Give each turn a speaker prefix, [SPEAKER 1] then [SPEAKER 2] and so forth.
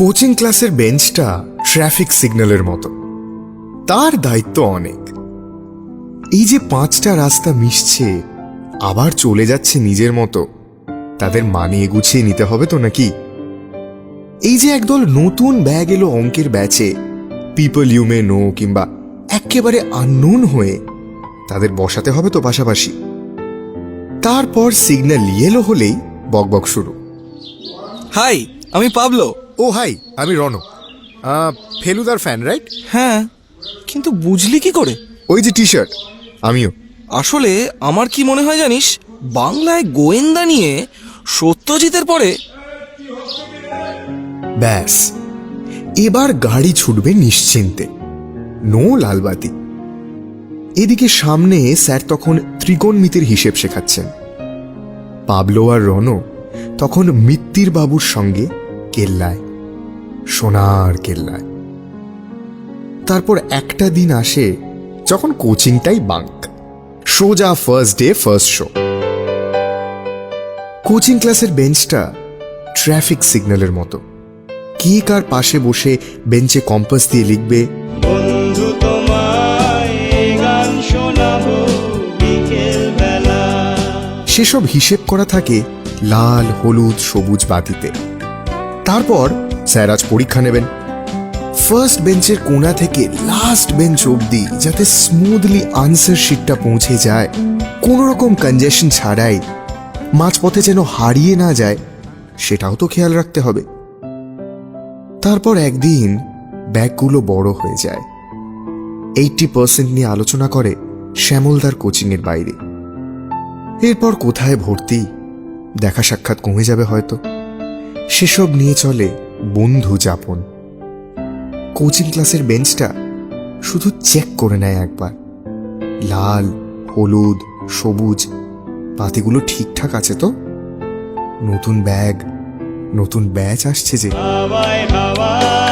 [SPEAKER 1] Coaching ক্লাসের বেঞ্চটা traffic সিগন্যালের মতো, তার দায়িত্ব অনেক। এই যে 5টা রাস্তা মিশছে আবার চলে যাচ্ছে নিজের মতো, তাদের মানিয়ে গুছিয়ে নিতে হবে তো নাকি? এই যে একদল নতুন ব্যাগ এলো অঙ্কের ব্যাচে, পিপল ইউ মে নো কিংবা একেবারে আননোন হয়ে, তাদের বসাতে হবে তো পাশাপাশি। তারপর সিগন্যাল ইয়েলো হলেই বকবক শুরু।
[SPEAKER 2] হাই, আমি পাবলো।
[SPEAKER 1] ও হাই, আমি রণ। ফেলুদার ফ্যান, রাইট?
[SPEAKER 2] হ্যাঁ, কিন্তু বুঝলি কি করে?
[SPEAKER 1] ওই যে টি শার্ট, আমিও।
[SPEAKER 2] আসলে আমার কি মনে হয় জানিস, বাংলায় গোয়েন্দা নিয়ে সত্যজিতের পরে
[SPEAKER 1] ব্যাস, এবার গাড়ি ছুটবে নিশ্চিন্তে, নো লালবাতি। এদিকে সামনে স্যার তখন ত্রিকোণমিতির হিসেব শেখাচ্ছেন। পাবলো আর রণ তখন মিত্তির বাবুর সঙ্গে কেল্লায়, সোনার কেল্লায়। তারপর একটা দিন আসে যখন কোচিংটাই বাঙ্ক, সোজা first day first show. Coaching ক্লাসের বেঞ্চটা ট্রাফিক সিগন্যালের মতো, কে কার পাশে বসে বেঞ্চে কম্পাস দিয়ে লিখবে
[SPEAKER 3] বন্ধু তোমায় গান শোনাবো বিকেল বেলা।
[SPEAKER 1] সেসব হিসেব করা থাকে লাল হলুদ সবুজ বাতিতে। তারপর স্যার আজ পরীক্ষা নেবেন, ফার্স্ট বেঞ্চের কোণা থেকে লাস্ট বেঞ্চ অবধি যাতে স্মুথলি আনসার শিটটা পৌঁছে যায়, কোনো রকম কনজেশন ছাড়াই, মাঝপথে যেন হারিয়ে না যায় সেটাও তো খেয়াল রাখতে হবে। তারপর একদিন ব্যাগগুলো বড় হয়ে যায়, 80% নিয়ে আলোচনা করে শ্যামলদার কোচিংয়ের বাইরে। এরপর কোথায় ভর্তি, দেখা সাক্ষাৎ কমে যাবে হয়তো, সেসব নিয়ে চলে বন্ধু যাপন। কোচিং ক্লাসের বেঞ্চটা শুধু চেক করে নেয় একবার, লাল হলুদ সবুজ পাতিগুলো ঠিকঠাক আছে তো, নতুন ব্যাগ নতুন ব্যাচ আসছে যে।
[SPEAKER 3] হাওয়ায় হাওয়ায়